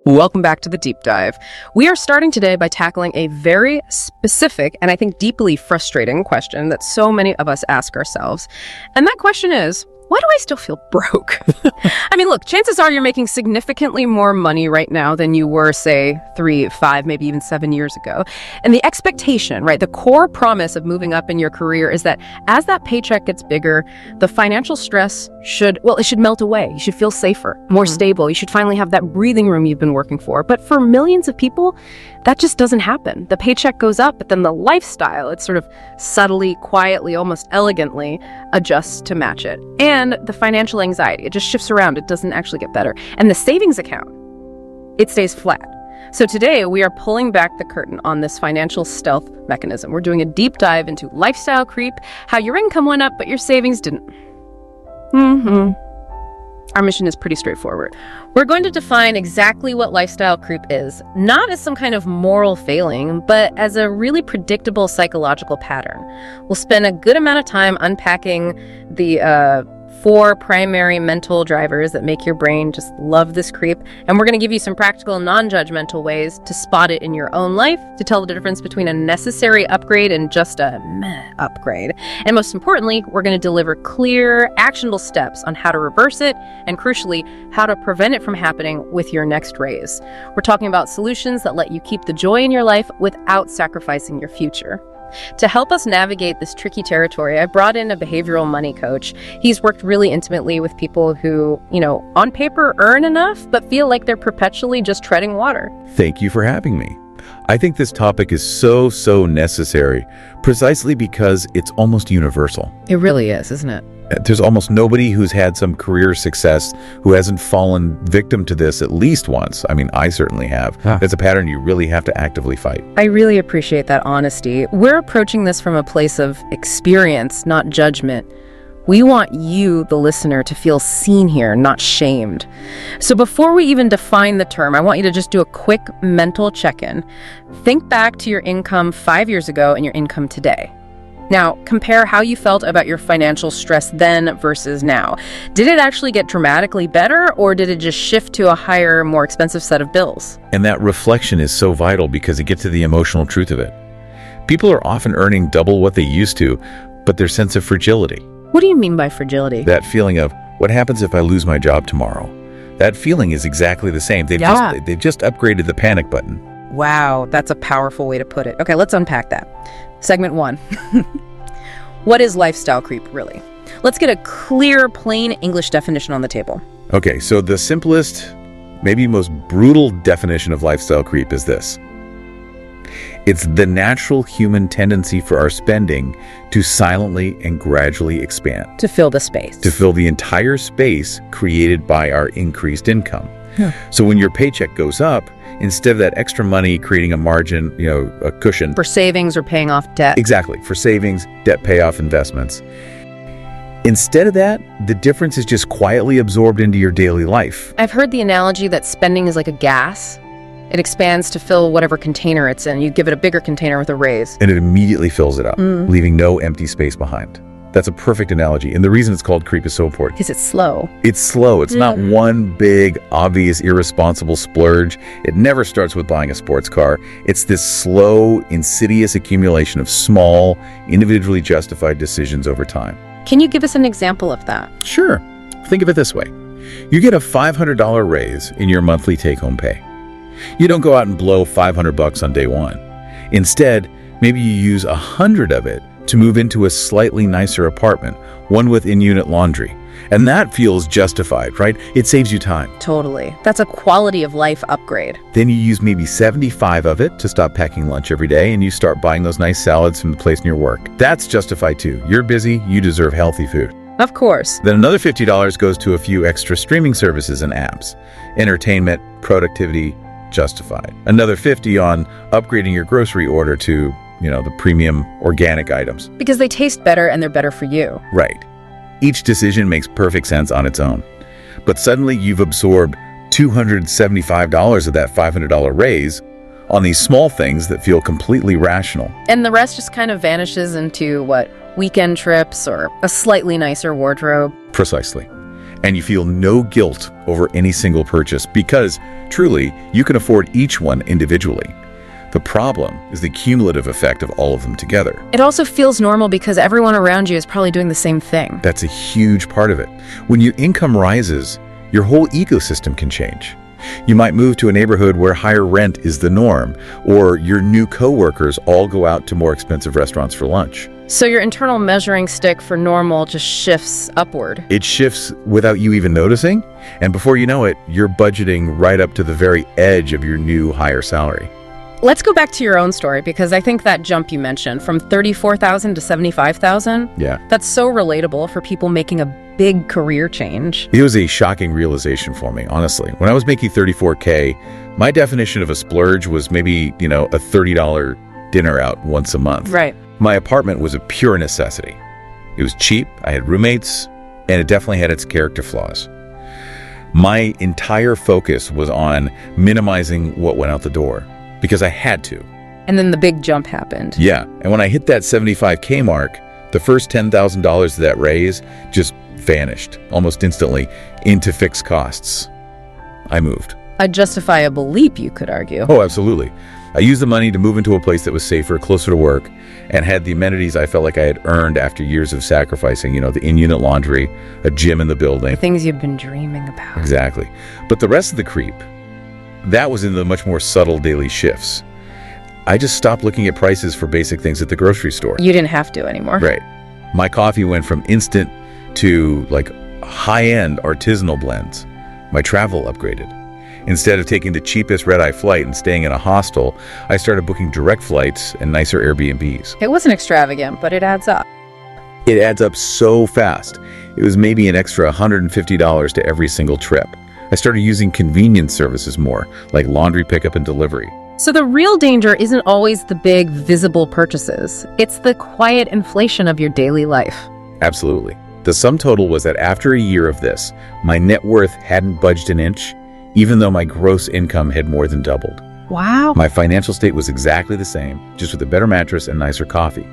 Welcome back to the deep dive. We are starting today by tackling a very specific and I think deeply frustrating question that so many of us ask ourselves. And that question is, why do I still feel broke? I mean, look, chances are you're making significantly more money right now than you were, say, 3, 5, maybe even 7 years ago. And the expectation, right, the core promise of moving up in your career is that as that paycheck gets bigger, the financial stress should melt away. You should feel safer, more stable. You should finally have that breathing room you've been working for. But for millions of people, that just doesn't happen. The paycheck goes up, but then the lifestyle, it sort of subtly, quietly, almost elegantly adjusts to match it. And the financial anxiety, it just shifts around. It doesn't actually get better. And the savings account, it stays flat. So today we are pulling back the curtain on this financial stealth mechanism. We're doing a deep dive into lifestyle creep, how your income went up, but your savings didn't. Our mission is pretty straightforward. We're going to define exactly what lifestyle creep is, not as some kind of moral failing, but as a really predictable psychological pattern. We'll spend a good amount of time unpacking the 4 primary mental drivers that make your brain just love this creep. And we're going to give you some practical, non-judgmental ways to spot it in your own life, to tell the difference between a necessary upgrade and just a meh upgrade. And most importantly, we're going to deliver clear, actionable steps on how to reverse it, and crucially, how to prevent it from happening with your next raise. We're talking about solutions that let you keep the joy in your life without sacrificing your future. To help us navigate this tricky territory, I brought in a behavioral money coach. He's worked really intimately with people who, on paper earn enough, but feel like they're perpetually just treading water. Thank you for having me. I think this topic is so necessary, precisely because it's almost universal. It really is, isn't it? There's almost nobody who's had some career success who hasn't fallen victim to this at least once. I mean, I certainly have. It's a pattern you really have to actively fight. I really appreciate that honesty. We're approaching this from a place of experience, not judgment. We want you, the listener, to feel seen here, not shamed. So before we even define the term, I want you to just do a quick mental check-in. Think back to your income 5 years ago and your income today. Now, compare how you felt about your financial stress then versus now. Did it actually get dramatically better, or did it just shift to a higher, more expensive set of bills? And that reflection is so vital because it gets to the emotional truth of it. People are often earning double what they used to, but their sense of fragility. What do you mean by fragility? That feeling of, what happens if I lose my job tomorrow? That feeling is exactly the same. They've just upgraded the panic button. Wow, that's a powerful way to put it. Okay, let's unpack that. Segment 1. What is lifestyle creep, really? Let's get a clear, plain English definition on the table. Okay, so the simplest, maybe most brutal definition of lifestyle creep is this. It's the natural human tendency for our spending to silently and gradually expand. To fill the space. To fill the entire space created by our increased income. Yeah. So when your paycheck goes up, instead of that extra money creating a margin, a cushion. For savings or paying off debt. Exactly, for savings, debt payoff, investments. Instead of that, the difference is just quietly absorbed into your daily life. I've heard the analogy that spending is like a gas. It expands to fill whatever container it's in. You give it a bigger container with a raise. And it immediately fills it up, leaving no empty space behind. That's a perfect analogy. And the reason it's called creep is so important. Because it's slow. It's slow. It's not one big, obvious, irresponsible splurge. It never starts with buying a sports car. It's this slow, insidious accumulation of small, individually justified decisions over time. Can you give us an example of that? Sure. Think of it this way. You get a $500 raise in your monthly take-home pay. You don't go out and blow $500 on day one. Instead, maybe you use 100 of it to move into a slightly nicer apartment, one with in-unit laundry. And that feels justified, right? It saves you time. Totally. That's a quality of life upgrade. Then you use maybe 75 of it to stop packing lunch every day, and you start buying those nice salads from the place near work. That's justified too. You're busy, you deserve healthy food. Of course. Then another $50 goes to a few extra streaming services and apps. Entertainment, productivity, justified. Another $50 on upgrading your grocery order to the premium organic items. Because they taste better and they're better for you. Right. Each decision makes perfect sense on its own. But suddenly you've absorbed $275 of that $500 raise on these small things that feel completely rational. And the rest just kind of vanishes into, weekend trips or a slightly nicer wardrobe. Precisely. And you feel no guilt over any single purchase because, truly, you can afford each one individually. The problem is the cumulative effect of all of them together. It also feels normal because everyone around you is probably doing the same thing. That's a huge part of it. When your income rises, your whole ecosystem can change. You might move to a neighborhood where higher rent is the norm, or your new coworkers all go out to more expensive restaurants for lunch. So your internal measuring stick for normal just shifts upward. It shifts without you even noticing, and before you know it, you're budgeting right up to the very edge of your new higher salary. Let's go back to your own story, because I think that jump you mentioned from $34,000 to $75,000, that's so relatable for people making a big career change. It was a shocking realization for me, honestly. When I was making $34K, my definition of a splurge was maybe, a $30 dinner out once a month. Right. My apartment was a pure necessity. It was cheap, I had roommates, and it definitely had its character flaws. My entire focus was on minimizing what went out the door, because I had to. And then the big jump happened. Yeah, and when I hit that $75K mark, the first $10,000 of that raise just vanished almost instantly into fixed costs. I moved. A justifiable leap, you could argue. Oh, absolutely. I used the money to move into a place that was safer, closer to work, and had the amenities I felt like I had earned after years of sacrificing, the in-unit laundry, a gym in the building. The things you've been dreaming about. Exactly. But the rest of the creep, that was in the much more subtle daily shifts. I just stopped looking at prices for basic things at the grocery store. You didn't have to anymore. Right. My coffee went from instant to high-end artisanal blends. My travel upgraded. Instead of taking the cheapest red-eye flight and staying in a hostel, I started booking direct flights and nicer Airbnbs. It wasn't extravagant, but it adds up. It adds up so fast. It was maybe an extra $150 to every single trip. I started using convenience services more, like laundry pickup and delivery. So the real danger isn't always the big, visible purchases. It's the quiet inflation of your daily life. Absolutely. The sum total was that after a year of this, my net worth hadn't budged an inch, even though my gross income had more than doubled. Wow. My financial state was exactly the same, just with a better mattress and nicer coffee.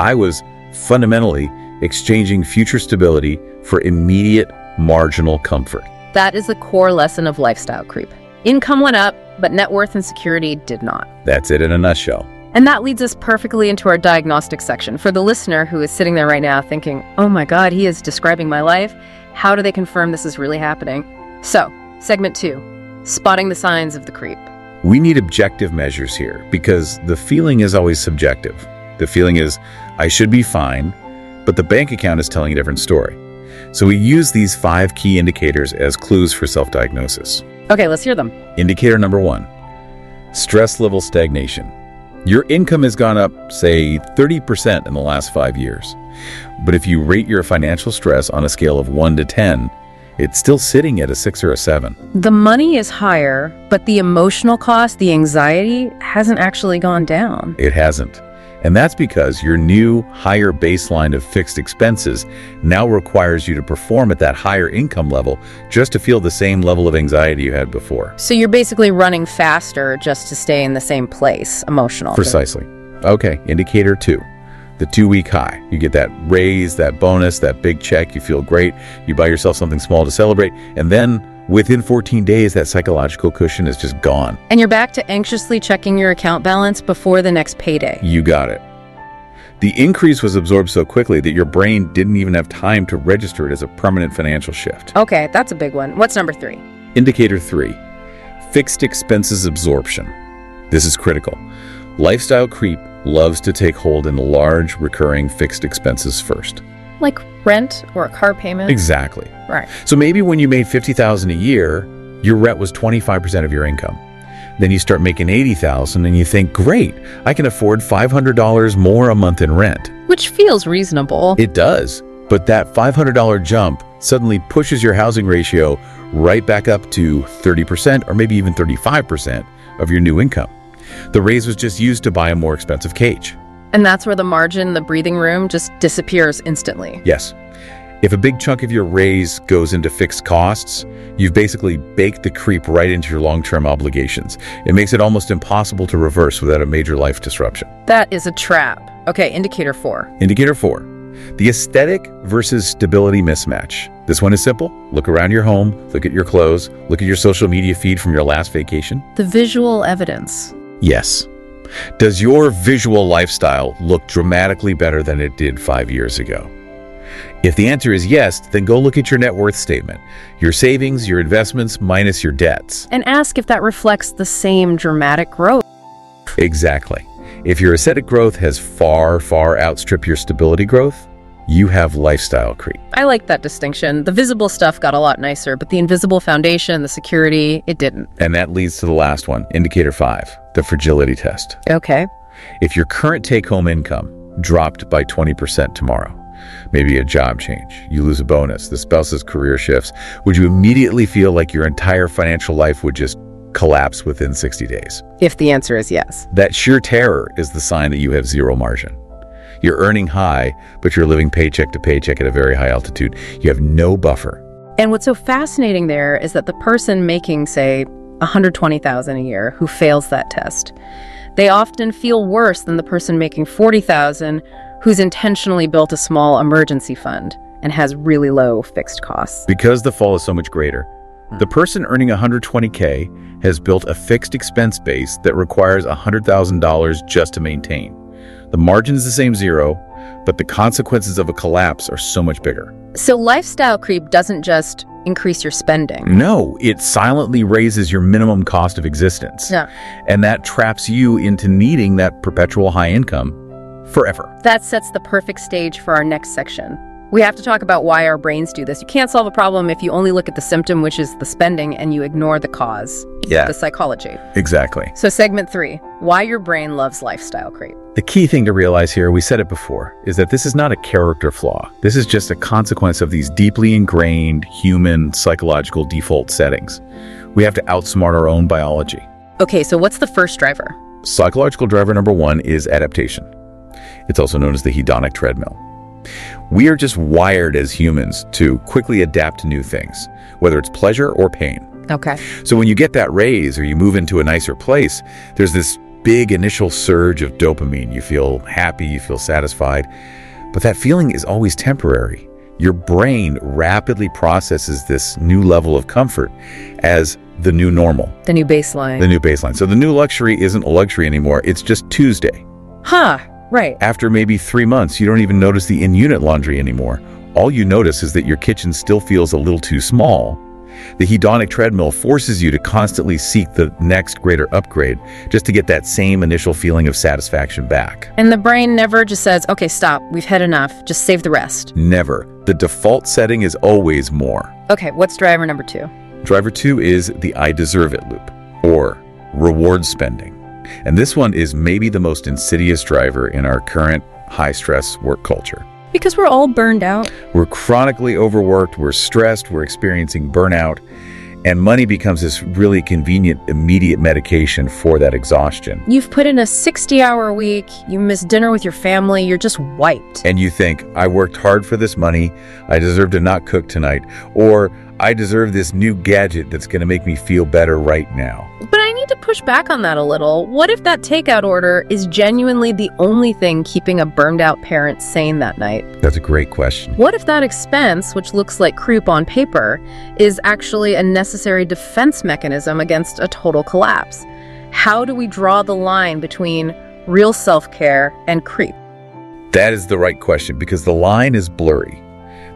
I was fundamentally exchanging future stability for immediate marginal comfort. That is the core lesson of lifestyle creep. Income went up, but net worth and security did not. That's it in a nutshell. And that leads us perfectly into our diagnostic section. For the listener who is sitting there right now thinking, oh my God, he is describing my life. How do they confirm this is really happening? So, segment 2, spotting the signs of the creep. We need objective measures here because the feeling is always subjective. The feeling is, I should be fine, but the bank account is telling a different story. So we use these 5 key indicators as clues for self-diagnosis. Okay, let's hear them. Indicator number 1, stress level stagnation. Your income has gone up, say, 30% in the last 5 years. But if you rate your financial stress on a scale of 1 to 10, it's still sitting at a 6 or a 7. The money is higher, but the emotional cost, the anxiety, hasn't actually gone down. It hasn't. And that's because your new, higher baseline of fixed expenses now requires you to perform at that higher income level just to feel the same level of anxiety you had before. So you're basically running faster just to stay in the same place, emotional. Precisely. Okay, indicator 2, the 2-week high. You get that raise, that bonus, that big check, you feel great, you buy yourself something small to celebrate, and then within 14 days, that psychological cushion is just gone. And you're back to anxiously checking your account balance before the next payday. You got it. The increase was absorbed so quickly that your brain didn't even have time to register it as a permanent financial shift. Okay, that's a big one. What's number 3? Indicator 3, fixed expenses absorption. This is critical. Lifestyle creep loves to take hold in large, recurring fixed expenses first. Like rent or a car payment? Exactly. Right. So maybe when you made $50,000 a year, your rent was 25% of your income. Then you start making $80,000 and you think, great, I can afford $500 more a month in rent. Which feels reasonable. It does. But that $500 jump suddenly pushes your housing ratio right back up to 30% or maybe even 35% of your new income. The raise was just used to buy a more expensive cage. And that's where the margin, the breathing room, just disappears instantly. Yes. If a big chunk of your raise goes into fixed costs, you've basically baked the creep right into your long-term obligations. It makes it almost impossible to reverse without a major life disruption. That is a trap. Okay, indicator 4. Indicator 4, the aesthetic versus stability mismatch. This one is simple. Look around your home, look at your clothes, look at your social media feed from your last vacation. The visual evidence. Yes. Does your visual lifestyle look dramatically better than it did 5 years ago? If the answer is yes, then go look at your net worth statement, your savings, your investments, minus your debts. And ask if that reflects the same dramatic growth. Exactly. If your ascetic growth has far outstripped your stability growth, you have lifestyle creep. I like that distinction. The visible stuff got a lot nicer, but the invisible foundation, the security, it didn't. And that leads to the last one, indicator 5, the fragility test. Okay. If your current take-home income dropped by 20% tomorrow, maybe a job change, you lose a bonus, the spouse's career shifts, would you immediately feel like your entire financial life would just collapse within 60 days? If the answer is yes. That sheer terror is the sign that you have zero margin. You're earning high, but you're living paycheck to paycheck at a very high altitude. You have no buffer. And what's so fascinating there is that the person making, say, $120,000 a year who fails that test, they often feel worse than the person making $40,000 who's intentionally built a small emergency fund and has really low fixed costs. Because the fall is so much greater, the person earning $120K has built a fixed expense base that requires $100,000 just to maintain. The margin is the same, zero, but the consequences of a collapse are so much bigger. So lifestyle creep doesn't just increase your spending. No, it silently raises your minimum cost of existence. Yeah. And that traps you into needing that perpetual high income forever. That sets the perfect stage for our next section. We have to talk about why our brains do this. You can't solve a problem if you only look at the symptom, which is the spending, and you ignore the cause, the psychology. Exactly. So segment 3, why your brain loves lifestyle creep. The key thing to realize here, we said it before, is that this is not a character flaw. This is just a consequence of these deeply ingrained human psychological default settings. We have to outsmart our own biology. Okay, so what's the first driver? Psychological driver number 1 is adaptation. It's also known as the hedonic treadmill. We are just wired as humans to quickly adapt to new things, whether it's pleasure or pain. Okay. So when you get that raise or you move into a nicer place, there's this big initial surge of dopamine. You feel happy, you feel satisfied, but that feeling is always temporary. Your brain rapidly processes this new level of comfort as the new normal. The new baseline. The new baseline. So the new luxury isn't a luxury anymore. It's just Tuesday. Huh. Right. After maybe 3 months, you don't even notice the in-unit laundry anymore. All you notice is that your kitchen still feels a little too small. The hedonic treadmill forces you to constantly seek the next greater upgrade just to get that same initial feeling of satisfaction back. And the brain never just says, okay, stop, we've had enough, just save the rest. Never. The default setting is always more. Okay, what's driver number 2? Driver 2 is the I deserve it loop, or reward spending. And this one is maybe the most insidious driver in our current high-stress work culture. Because we're all burned out. We're chronically overworked, we're stressed, we're experiencing burnout, and money becomes this really convenient, immediate medication for that exhaustion. You've put in a 60-hour week, you miss dinner with your family, you're just wiped. And you think, I worked hard for this money, I deserve to not cook tonight, or I deserve this new gadget that's going to make me feel better right now. But I need to push back on that a little. What if that takeout order is genuinely the only thing keeping a burned out parent sane that night? That's a great question. What if that expense, which looks like creep on paper, is actually a necessary defense mechanism against a total collapse? How do we draw the line between real self-care and creep? That is the right question, because the line is blurry.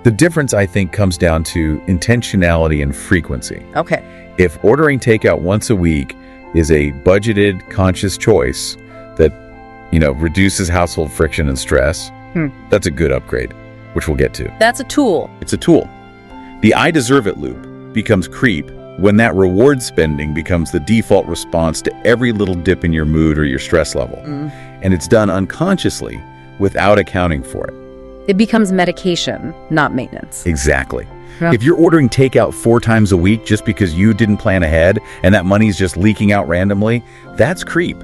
The difference, I think, comes down to intentionality and frequency. Okay. If ordering takeout once a week is a budgeted, conscious choice that, reduces household friction and stress, that's a good upgrade, which we'll get to. That's a tool. It's a tool. The I deserve it loop becomes creep when that reward spending becomes the default response to every little dip in your mood or your stress level. And it's done unconsciously without accounting for it. It becomes medication, not maintenance. Exactly. Yeah. If you're ordering takeout 4 times a week just because you didn't plan ahead and that money's just leaking out randomly, that's creep.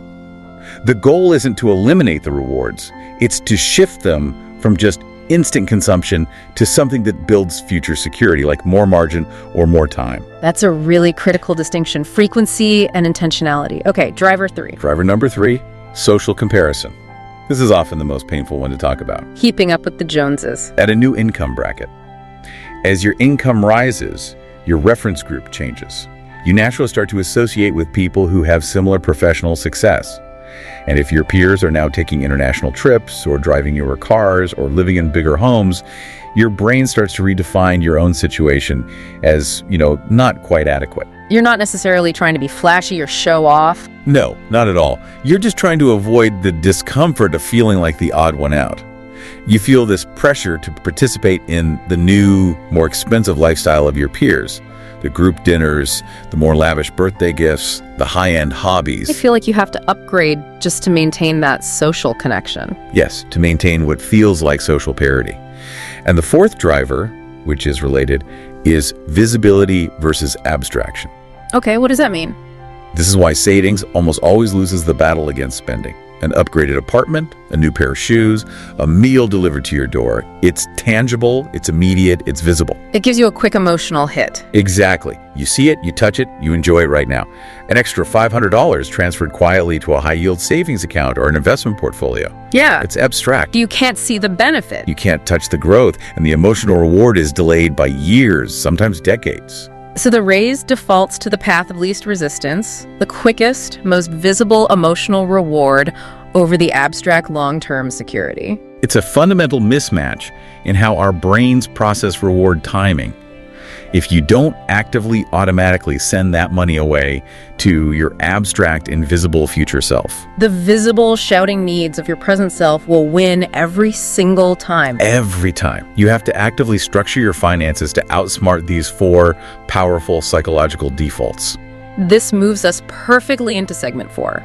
The goal isn't to eliminate the rewards, it's to shift them from just instant consumption to something that builds future security, like more margin or more time. That's a really critical distinction, frequency and intentionality. Okay, driver 3. Driver number 3, social comparison. This is often the most painful one to talk about. Keeping up with the Joneses. At a new income bracket. As your income rises, your reference group changes. You naturally start to associate with people who have similar professional success. And if your peers are now taking international trips or driving newer cars or living in bigger homes, your brain starts to redefine your own situation as, not quite adequate. You're not necessarily trying to be flashy or show off. No, not at all. You're just trying to avoid the discomfort of feeling like the odd one out. You feel this pressure to participate in the new, more expensive lifestyle of your peers. The group dinners, the more lavish birthday gifts, the high-end hobbies. I feel like you have to upgrade just to maintain that social connection. Yes, to maintain what feels like social parity. And the fourth driver, which is related, is visibility versus abstraction. Okay, what does that mean? This is why savings almost always loses the battle against spending. An upgraded apartment, a new pair of shoes, a meal delivered to your door. It's tangible, it's immediate, it's visible. It gives you a quick emotional hit. Exactly. You see it, you touch it, you enjoy it right now. An extra $500 transferred quietly to a high-yield savings account or an investment portfolio. Yeah. It's abstract. You can't see the benefit. You can't touch the growth, and the emotional reward is delayed by years, sometimes decades. So the raise defaults to the path of least resistance, the quickest, most visible emotional reward over the abstract long-term security. It's a fundamental mismatch in how our brains process reward timing. If you don't actively automatically send that money away to your abstract, invisible future self. The visible shouting needs of your present self will win every single time. Every time. You have to actively structure your finances to outsmart these four powerful psychological defaults. This moves us perfectly into segment 4.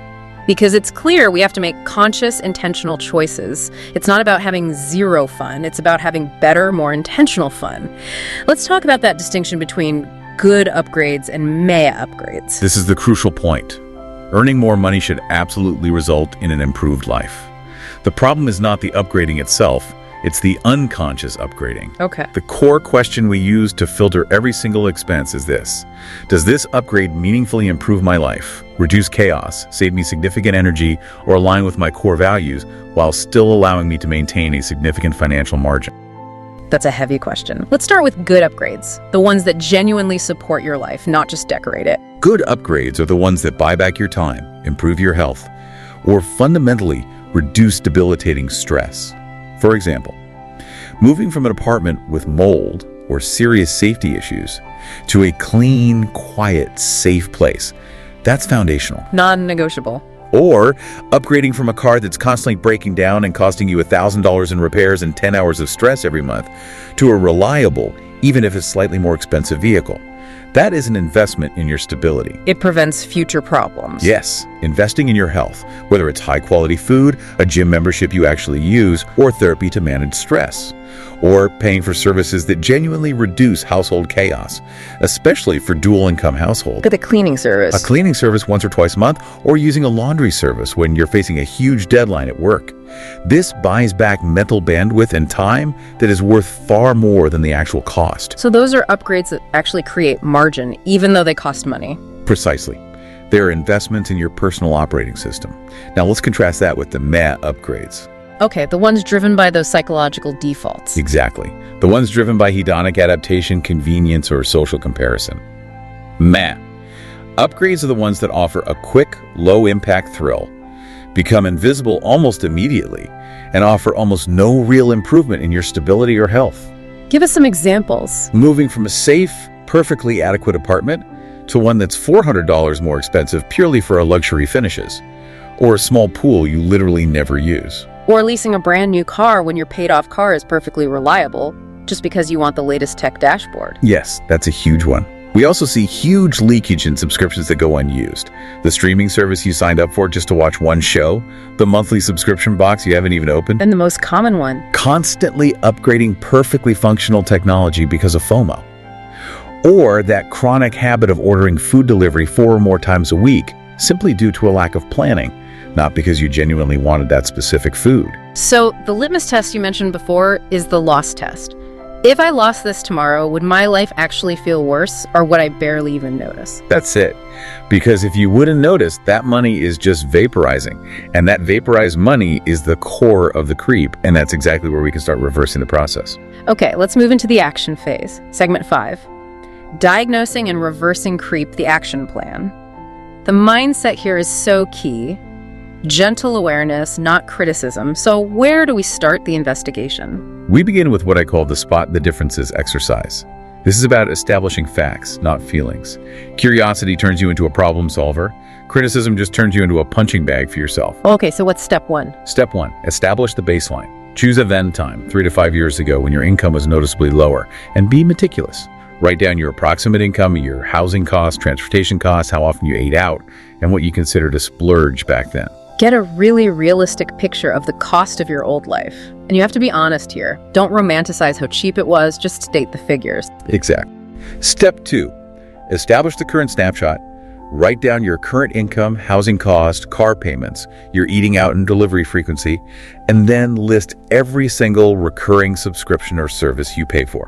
Because it's clear we have to make conscious, intentional choices. It's not about having zero fun. It's about having better, more intentional fun. Let's talk about that distinction between good upgrades and meh upgrades. This is the crucial point. Earning more money should absolutely result in an improved life. The problem is not the upgrading itself. It's the unconscious upgrading. Okay. The core question we use to filter every single expense is this. Does this upgrade meaningfully improve my life, reduce chaos, save me significant energy, or align with my core values while still allowing me to maintain a significant financial margin? That's a heavy question. Let's start with good upgrades, the ones that genuinely support your life, not just decorate it. Good upgrades are the ones that buy back your time, improve your health, or fundamentally reduce debilitating stress. For example, moving from an apartment with mold or serious safety issues to a clean, quiet, safe place, that's foundational. Non-negotiable. Or upgrading from a car that's constantly breaking down and costing you $1,000 in repairs and 10 hours of stress every month to a reliable, even if it's slightly more expensive vehicle. That is an investment in your stability. It prevents future problems. Yes, investing in your health, whether it's high-quality food, a gym membership you actually use, or therapy to manage stress, or paying for services that genuinely reduce household chaos, especially for dual-income households. Look at the cleaning service. A cleaning service once or twice a month, or using a laundry service when you're facing a huge deadline at work. This buys back mental bandwidth and time that is worth far more than the actual cost. So those are upgrades that actually create margin, even though they cost money. Precisely. They are investments in your personal operating system. Now let's contrast that with the meh upgrades. Okay, the ones driven by those psychological defaults. Exactly. The ones driven by hedonic adaptation, convenience, or social comparison. Meh. Upgrades are the ones that offer a quick, low-impact thrill, become invisible almost immediately, and offer almost no real improvement in your stability or health. Give us some examples. Moving from a safe, perfectly adequate apartment to one that's $400 more expensive purely for luxury finishes, or a small pool you literally never use. Or leasing a brand new car when your paid-off car is perfectly reliable, just because you want the latest tech dashboard. Yes, that's a huge one. We also see huge leakage in subscriptions that go unused. The streaming service you signed up for just to watch one show, the monthly subscription box you haven't even opened. And the most common one. Constantly upgrading perfectly functional technology because of FOMO. Or that chronic habit of ordering food delivery 4 or more times a week, simply due to a lack of planning, not because you genuinely wanted that specific food. So the litmus test you mentioned before is the loss test. If I lost this tomorrow, would my life actually feel worse, or would I barely even notice? That's it. Because if you wouldn't notice, that money is just vaporizing. And that vaporized money is the core of the creep. And that's exactly where we can start reversing the process. Okay, let's move into the action phase. Segment 5. Diagnosing and reversing creep, the action plan. The mindset here is so key. Gentle awareness, not criticism. So where do we start the investigation? We begin with what I call the spot the differences exercise. This is about establishing facts, not feelings. Curiosity turns you into a problem solver. Criticism just turns you into a punching bag for yourself. Okay, so what's step 1? Step 1, establish the baseline. Choose a then time, 3 to 5 years ago when your income was noticeably lower, and be meticulous. Write down your approximate income, your housing costs, transportation costs, how often you ate out, and what you considered a splurge back then. Get a really realistic picture of the cost of your old life. And you have to be honest here. Don't romanticize how cheap it was, just state the figures. Exactly. Step 2, establish the current snapshot. Write down your current income, housing cost, car payments, your eating out and delivery frequency, and then list every single recurring subscription or service you pay for.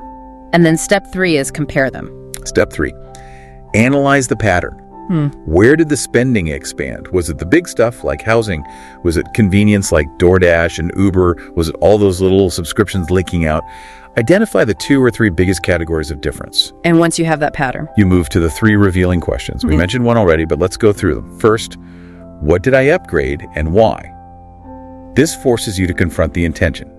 And then step 3 is compare them. Step 3, analyze the pattern. Where did the spending expand? Was it the big stuff like housing? Was it convenience like DoorDash and Uber? Was it all those little subscriptions leaking out? Identify the 2 or 3 biggest categories of difference. And once you have that pattern, you move to the 3 revealing questions. We mentioned one already, but let's go through them. First, what did I upgrade and why? This forces you to confront the intention.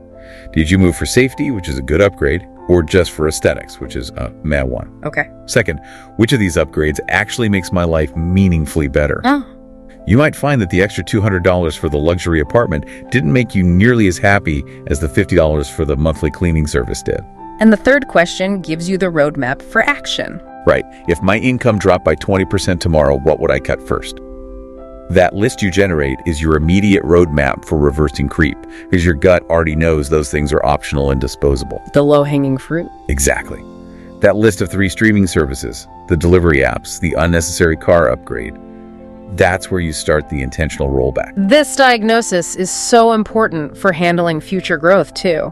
Did you move for safety, which is a good upgrade, or just for aesthetics, which is a meh one? Okay. Second, which of these upgrades actually makes my life meaningfully better? Oh. You might find that the extra $200 for the luxury apartment didn't make you nearly as happy as the $50 for the monthly cleaning service did. And the third question gives you the roadmap for action. Right. If my income dropped by 20% tomorrow, what would I cut first? That list you generate is your immediate roadmap for reversing creep, because your gut already knows those things are optional and disposable. The low-hanging fruit. Exactly. That list of 3 streaming services, the delivery apps, the unnecessary car upgrade, that's where you start the intentional rollback. This diagnosis is so important for handling future growth, too.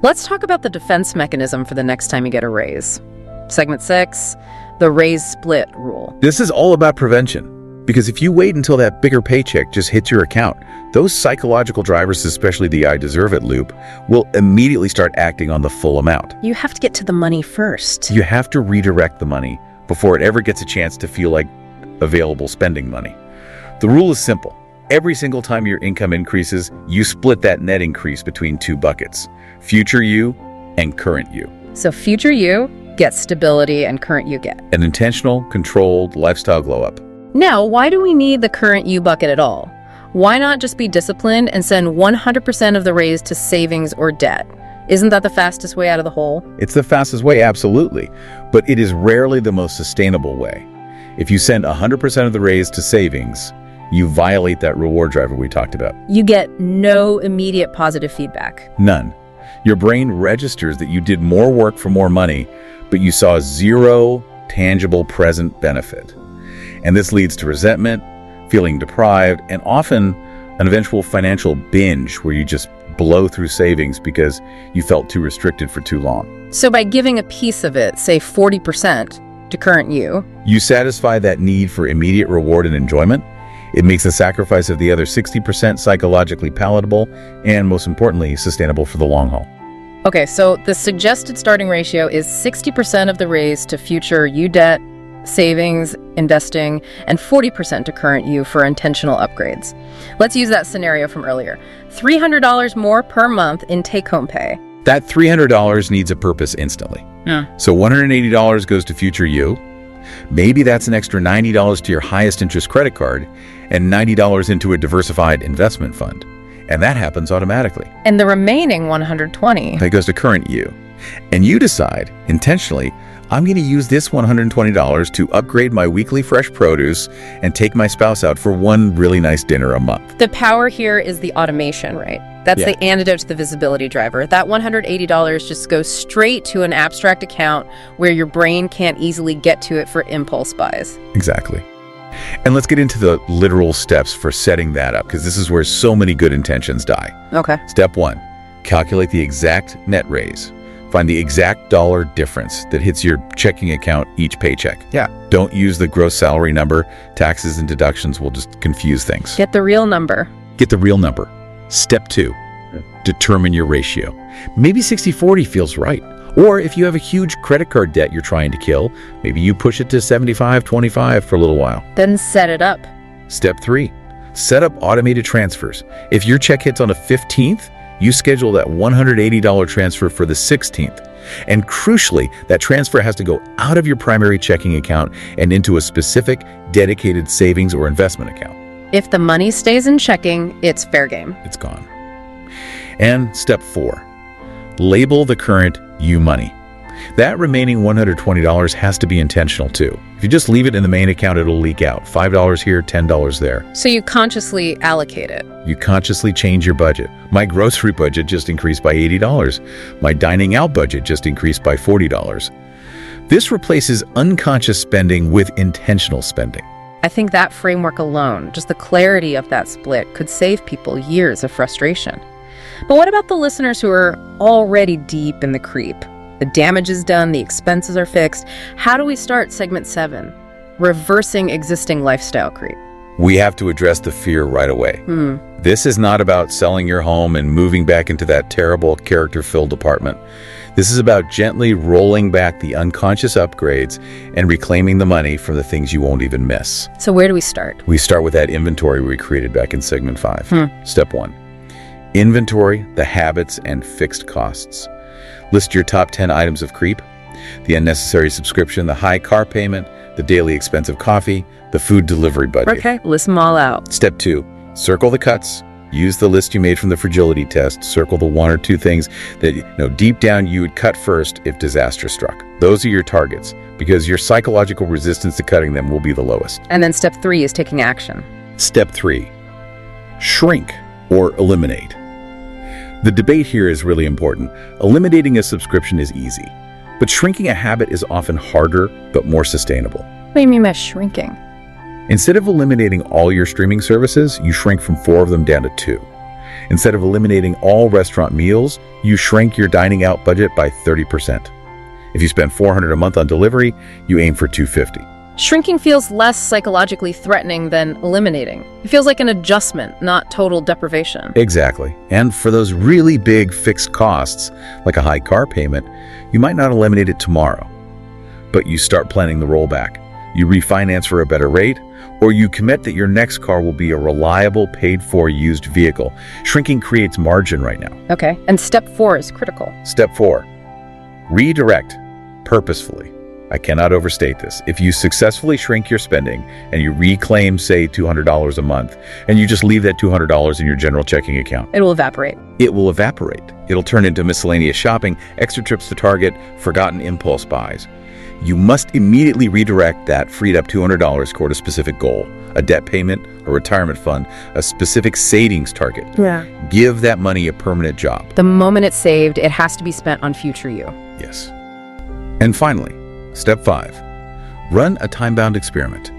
Let's talk about the defense mechanism for the next time you get a raise. Segment 6, the raise split rule. This is all about prevention. Because if you wait until that bigger paycheck just hits your account, those psychological drivers, especially the I deserve it loop, will immediately start acting on the full amount. You have to get to the money first. You have to redirect the money before it ever gets a chance to feel like available spending money. The rule is simple. Every single time your income increases, you split that net increase between 2 buckets, future you and current you. So future you gets stability and current you get an intentional, controlled lifestyle glow up. Now, why do we need the current you bucket at all? Why not just be disciplined and send 100% of the raise to savings or debt? Isn't that the fastest way out of the hole? It's the fastest way, absolutely. But it is rarely the most sustainable way. If you send 100% of the raise to savings, you violate that reward driver we talked about. You get no immediate positive feedback. None. Your brain registers that you did more work for more money, but you saw 0 tangible present benefit. And this leads to resentment, feeling deprived, and often an eventual financial binge where you just blow through savings because you felt too restricted for too long. So by giving a piece of it, say 40% to current you, you satisfy that need for immediate reward and enjoyment. It makes the sacrifice of the other 60% psychologically palatable and, most importantly, sustainable for the long haul. Okay, so the suggested starting ratio is 60% of the raise to future you debt, savings, investing, and 40% to current you for intentional upgrades. Let's use that scenario from earlier. $300 more per month in take-home pay. That $300 needs a purpose instantly. Yeah. So $180 goes to future you. Maybe that's an extra $90 to your highest interest credit card and $90 into a diversified investment fund. And that happens automatically. And the remaining $120 that goes to current you. And you decide, intentionally, I'm going to use this $120 to upgrade my weekly fresh produce and take my spouse out for one really nice dinner a month. The power here is the automation, right? That's the antidote to the visibility driver. That $180 just goes straight to an abstract account where your brain can't easily get to it for impulse buys. Exactly. And let's get into the literal steps for setting that up, because this is where so many good intentions die. Okay. Step 1, calculate the exact net raise. Find the exact dollar difference that hits your checking account each paycheck. Yeah. Don't use the gross salary number. Taxes and deductions will just confuse things. Get the real number. Get the real number. Step 2, determine your ratio. Maybe 60-40 feels right. Or if you have a huge credit card debt you're trying to kill, maybe you push it to 75-25 for a little while. Then set it up. Step 3, set up automated transfers. If your check hits on the 15th, you schedule that $180 transfer for the 16th. And crucially, that transfer has to go out of your primary checking account and into a specific, dedicated savings or investment account. If the money stays in checking, it's fair game. It's gone. And step 4, label the current you money. That remaining $120 has to be intentional too. If you just leave it in the main account, it'll leak out. $5 here, $10 there. So you consciously allocate it. You consciously change your budget. My grocery budget just increased by $80. My dining out budget just increased by $40. This replaces unconscious spending with intentional spending. I think that framework alone, just the clarity of that split, could save people years of frustration. But what about the listeners who are already deep in the creep? The damage is done, the expenses are fixed. How do we start segment 7? Reversing existing lifestyle creep. We have to address the fear right away. This is not about selling your home and moving back into that terrible character-filled apartment. This is about gently rolling back the unconscious upgrades and reclaiming the money from the things you won't even miss. So where do we start? We start with that inventory we created back in segment 5. Step 1, inventory the habits and fixed costs. List your top 10 items of creep: the unnecessary subscription, the high car payment, the daily expense of coffee, the food delivery budget. Okay, list them all out. Step 2, circle the cuts. Use the list you made from the fragility test. Circle the 1 or 2 things that deep down you would cut first if disaster struck. Those are your targets, because your psychological resistance to cutting them will be the lowest. And then step 3 is taking action. Step 3, shrink or eliminate. The debate here is really important. Eliminating a subscription is easy, but shrinking a habit is often harder but more sustainable. What do you mean by shrinking? Instead of eliminating all your streaming services, you shrink from 4 of them down to 2. Instead of eliminating all restaurant meals, you shrink your dining out budget by 30%. If you spend $400 a month on delivery, you aim for $250. Shrinking feels less psychologically threatening than eliminating. It feels like an adjustment, not total deprivation. Exactly. And for those really big fixed costs, like a high car payment, you might not eliminate it tomorrow, but you start planning the rollback. You refinance for a better rate, or you commit that your next car will be a reliable, paid-for used vehicle. Shrinking creates margin right now. Okay, and step 4 is critical. Step 4, redirect purposefully. I cannot overstate this. If you successfully shrink your spending and you reclaim, say, $200 a month, and you just leave that $200 in your general checking account, It will evaporate. it will evaporate. It'll turn into miscellaneous shopping, extra trips to Target, forgotten impulse buys. You must immediately redirect that freed up $200 toward a specific goal, a debt payment, a retirement fund, a specific savings target. Yeah. Give that money a permanent job. The moment it's saved, it has to be spent on future you. Yes. And finally, step 5, run a time-bound experiment.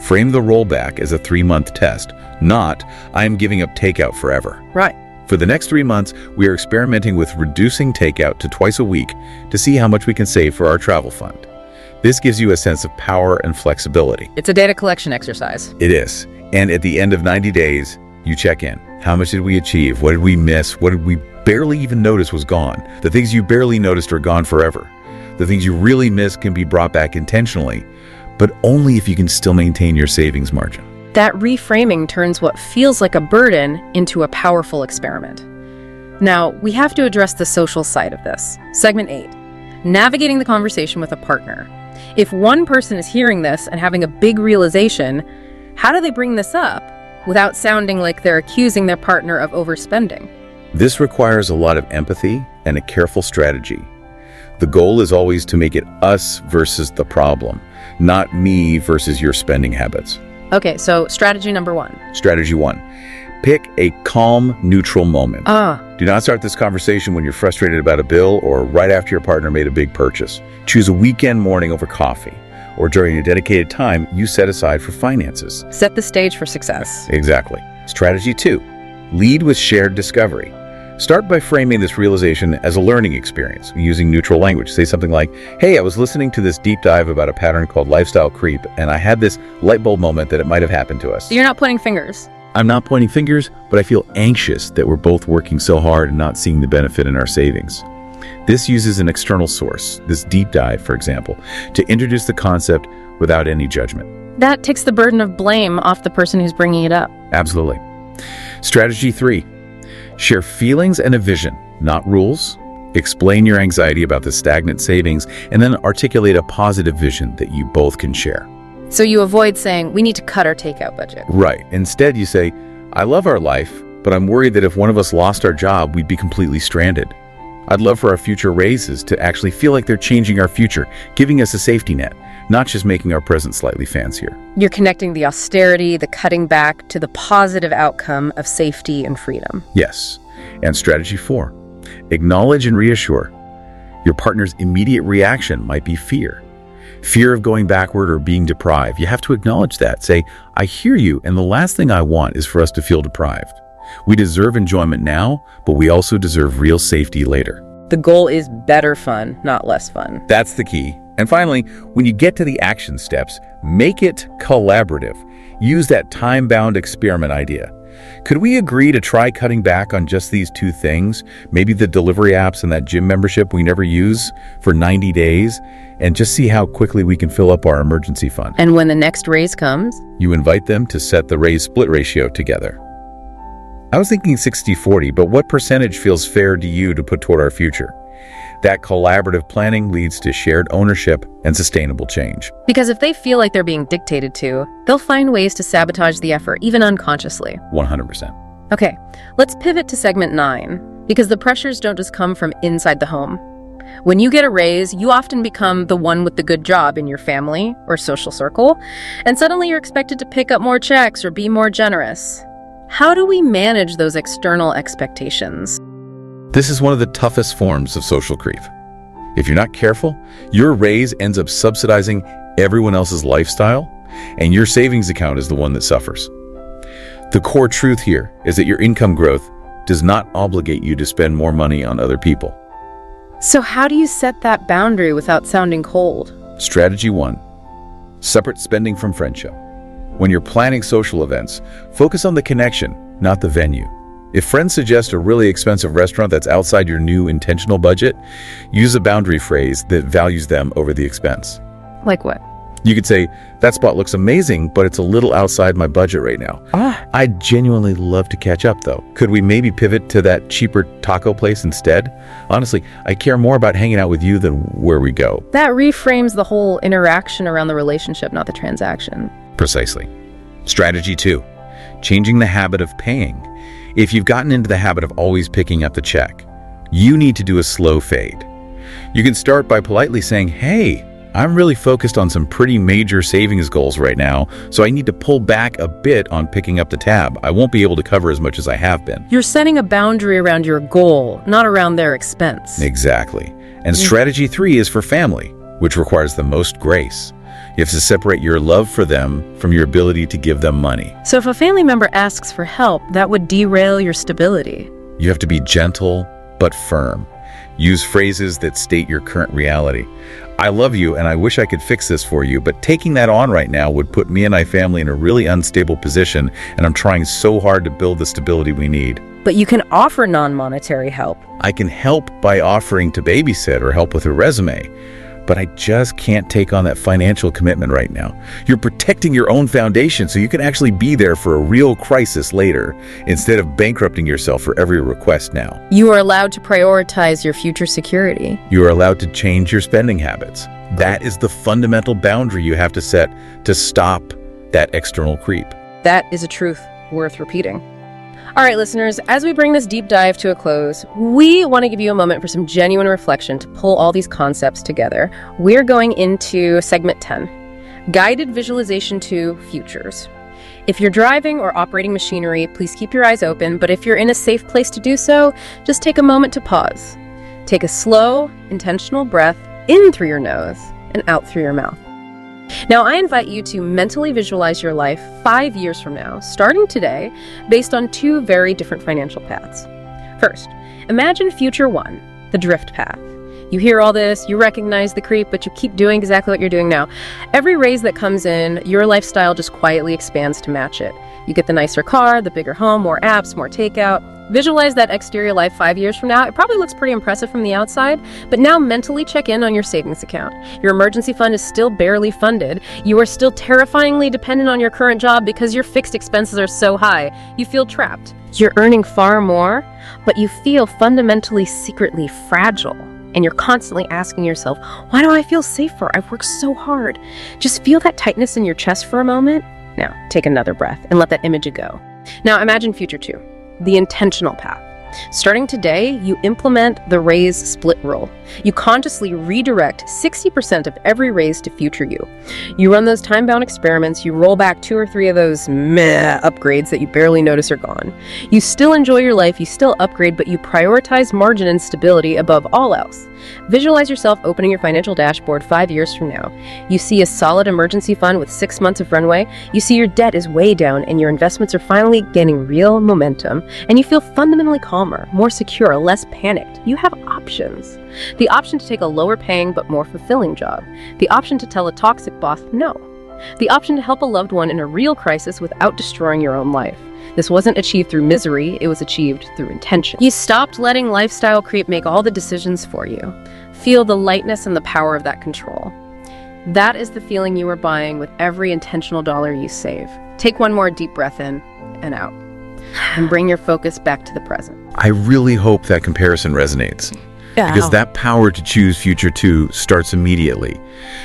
Frame the rollback as a 3-month test, not I'm giving up takeout forever. Right. For the next 3 months, we are experimenting with reducing takeout to twice a week to see how much we can save for our travel fund. This gives you a sense of power and flexibility. It's a data collection exercise. It is. And at the end of 90 days, you check in. How much did we achieve? What did we miss? What did we barely even notice was gone? The things you barely noticed are gone forever. The things you really missed can be brought back intentionally, but only if you can still maintain your savings margin. That reframing turns what feels like a burden into a powerful experiment. Now, we have to address the social side of this. Segment 8, navigating the conversation with a partner. If one person is hearing this and having a big realization, how do they bring this up without sounding like they're accusing their partner of overspending? This requires a lot of empathy and a careful strategy. The goal is always to make it us versus the problem, not me versus your spending habits. Okay, so strategy number 1. Strategy 1, pick a calm, neutral moment. Do not start this conversation when you're frustrated about a bill or right after your partner made a big purchase. Choose a weekend morning over coffee or during a dedicated time you set aside for finances. Set the stage for success. Exactly. Strategy 2, lead with shared discovery. Start by framing this realization as a learning experience using neutral language. Say something like, hey, I was listening to this deep dive about a pattern called lifestyle creep, and I had this light bulb moment that it might have happened to us. You're not pointing fingers. I'm not pointing fingers, but I feel anxious that we're both working so hard and not seeing the benefit in our savings. This uses an external source, this deep dive, for example, to introduce the concept without any judgment. That takes the burden of blame off the person who's bringing it up. Absolutely. Strategy 3. Share feelings and a vision, not rules. Explain your anxiety about the stagnant savings, and then articulate a positive vision that you both can share. So you avoid saying, we need to cut our takeout budget. Right. Instead, you say, I love our life, but I'm worried that if one of us lost our job, we'd be completely stranded. I'd love for our future raises to actually feel like they're changing our future, giving us a safety net, not just making our present slightly fancier. You're connecting the austerity, the cutting back, to the positive outcome of safety and freedom. Yes. And strategy 4, acknowledge and reassure. Your partner's immediate reaction might be fear. Fear of going backward or being deprived. You have to acknowledge that. Say, I hear you, and the last thing I want is for us to feel deprived. We deserve enjoyment now, but we also deserve real safety later. The goal is better fun, not less fun. That's the key. And finally, when you get to the action steps, make it collaborative. Use that time-bound experiment idea. Could we agree to try cutting back on just these 2 things, maybe the delivery apps and that gym membership we never use, for 90 days, and just see how quickly we can fill up our emergency fund? And when the next raise comes, you invite them to set the raise split ratio together. I was thinking 60-40, but what percentage feels fair to you to put toward our future? That collaborative planning leads to shared ownership and sustainable change. Because if they feel like they're being dictated to, they'll find ways to sabotage the effort, even unconsciously. 100%. Okay, let's pivot to segment 9, because the pressures don't just come from inside the home. When you get a raise, you often become the one with the good job in your family or social circle, and suddenly you're expected to pick up more checks or be more generous. How do we manage those external expectations? This is one of the toughest forms of social creep. If you're not careful, your raise ends up subsidizing everyone else's lifestyle, and your savings account is the one that suffers. The core truth here is that your income growth does not obligate you to spend more money on other people. So how do you set that boundary without sounding cold? Strategy 1. Separate spending from friendship. When you're planning social events, focus on the connection, not the venue. If friends suggest a really expensive restaurant that's outside your new intentional budget, use a boundary phrase that values them over the expense. Like what? You could say, that spot looks amazing, but it's a little outside my budget right now. I'd genuinely love to catch up, though. Could we maybe pivot to that cheaper taco place instead? Honestly, I care more about hanging out with you than where we go. That reframes the whole interaction around the relationship, not the transaction. Precisely. Strategy 2, changing the habit of paying. If you've gotten into the habit of always picking up the check, you need to do a slow fade. You can start by politely saying, hey, I'm really focused on some pretty major savings goals right now, so I need to pull back a bit on picking up the tab. I won't be able to cover as much as I have been. You're setting a boundary around your goal, not around their expense. Exactly. And strategy 3 is for family, which requires the most grace. You have to separate your love for them from your ability to give them money. So if a family member asks for help, that would derail your stability. You have to be gentle but firm. Use phrases that state your current reality. I love you and I wish I could fix this for you, but taking that on right now would put me and my family in a really unstable position, and I'm trying so hard to build the stability we need. But you can offer non-monetary help. I can help by offering to babysit or help with a resume, but I just can't take on that financial commitment right now. You're protecting your own foundation so you can actually be there for a real crisis later, instead of bankrupting yourself for every request now. You are allowed to prioritize your future security. You are allowed to change your spending habits. That is the fundamental boundary you have to set to stop that external creep. That is a truth worth repeating. All right, listeners, as we bring this deep dive to a close, we want to give you a moment for some genuine reflection to pull all these concepts together. We're going into segment 10, guided visualization to futures. If you're driving or operating machinery, please keep your eyes open, but if you're in a safe place to do so, just take a moment to pause. Take a slow, intentional breath in through your nose and out through your mouth. Now, I invite you to mentally visualize your life 5 years from now, starting today, based on 2 very different financial paths. First, imagine future one, the drift path. You hear all this, you recognize the creep, but you keep doing exactly what you're doing now. Every raise that comes in, your lifestyle just quietly expands to match it. You get the nicer car, the bigger home, more apps, more takeout. Visualize that exterior life 5 years from now. It probably looks pretty impressive from the outside, but now mentally check in on your savings account. Your emergency fund is still barely funded. You are still terrifyingly dependent on your current job because your fixed expenses are so high. You feel trapped. You're earning far more, but you feel fundamentally secretly fragile. And you're constantly asking yourself, why do I feel safer? I've worked so hard. Just feel that tightness in your chest for a moment. Now, take another breath and let that image go. Now, imagine future two, the intentional path. Starting today, you implement the raise split rule. You consciously redirect 60% of every raise to future you. You run those time-bound experiments, you roll back 2 or 3 of those meh upgrades that you barely notice are gone. You still enjoy your life, you still upgrade, but you prioritize margin and stability above all else. Visualize yourself opening your financial dashboard 5 years from now. You see a solid emergency fund with 6 months of runway. You see your debt is way down and your investments are finally gaining real momentum. And you feel fundamentally calmer, more secure, less panicked. You have options. The option to take a lower paying but more fulfilling job. The option to tell a toxic boss no. The option to help a loved one in a real crisis without destroying your own life. This wasn't achieved through misery, it was achieved through intention. You stopped letting lifestyle creep make all the decisions for you. Feel the lightness and the power of that control. That is the feeling you are buying with every intentional dollar you save. Take one more deep breath in and out, and bring your focus back to the present. I really hope that comparison resonates. Because that power to choose future two starts immediately.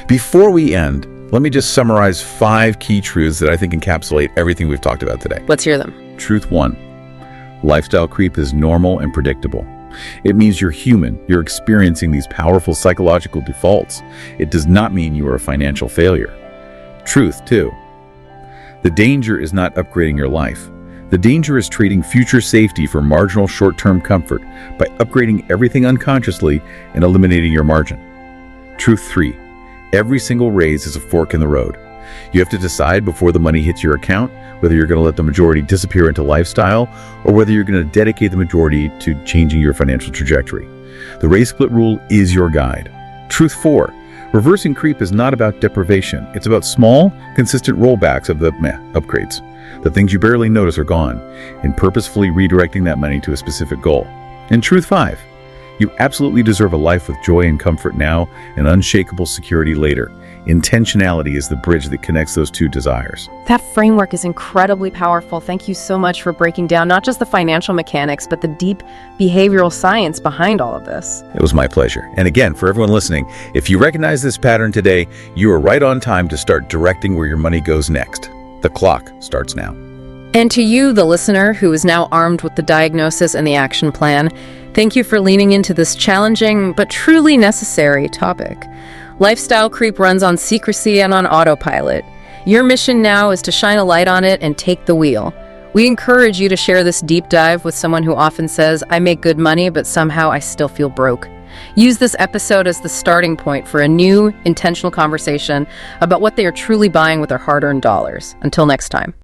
Before we end, let me just summarize 5 key truths that I think encapsulate everything we've talked about today. Let's hear them. Truth 1. Lifestyle creep is normal and predictable. It means you're human. You're experiencing these powerful psychological defaults. It does not mean you are a financial failure. Truth 2. The danger is not upgrading your life. The danger is trading future safety for marginal short-term comfort by upgrading everything unconsciously and eliminating your margin. Truth 3. Every single raise is a fork in the road. You have to decide before the money hits your account whether you're going to let the majority disappear into lifestyle or whether you're going to dedicate the majority to changing your financial trajectory. The raise split rule is your guide. Truth 4. Reversing creep is not about deprivation. It's about small, consistent rollbacks of the upgrades. The things you barely notice are gone, and purposefully redirecting that money to a specific goal. And truth 5. You absolutely deserve a life with joy and comfort now and unshakable security later. Intentionality is the bridge that connects those two desires. That framework is incredibly powerful. Thank you so much for breaking down not just the financial mechanics, but the deep behavioral science behind all of this. It was my pleasure. And again, for everyone listening, if you recognize this pattern today, you are right on time to start directing where your money goes next. The clock starts now. And to you, the listener, who is now armed with the diagnosis and the action plan, thank you for leaning into this challenging but truly necessary topic. Lifestyle creep runs on secrecy and on autopilot. Your mission now is to shine a light on it and take the wheel. We encourage you to share this deep dive with someone who often says, I make good money, but somehow I still feel broke. Use this episode as the starting point for a new, intentional conversation about what they are truly buying with their hard-earned dollars. Until next time.